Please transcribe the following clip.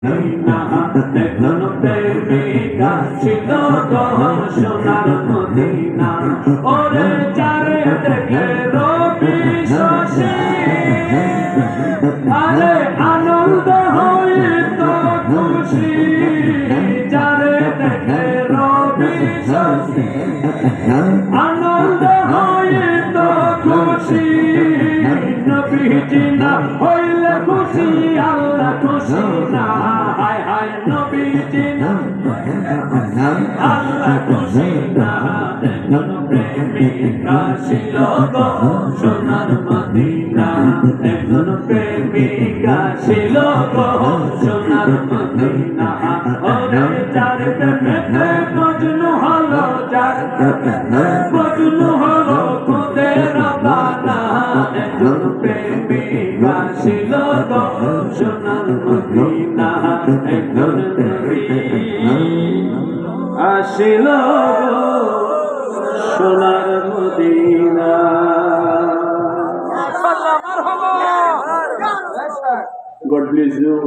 এখন প্রেমিকা ছিল সোনার মদিনা ওরে চারে দেখে রবি শশী আরে আনন্দ হইত খুশি চারে দেখে রবি শশী আনন্দ হইত খুশি নবীজি না হইলে খুশি আল্লাহ খুশি না হায় হায় নবীজি না আল্লাহ খুশি না প্রেমিকা ছিল সোনার মদিনা একজন প্রেমিকা ছিল সোনার মদিনা ওরে যার প্রেমে মজনু হলো যার মজনু হলো খুদের বানা একজন প্রেমিকা ছিল সোনার মদিনা একজন আসিল সোনার মদিনা। God bless you.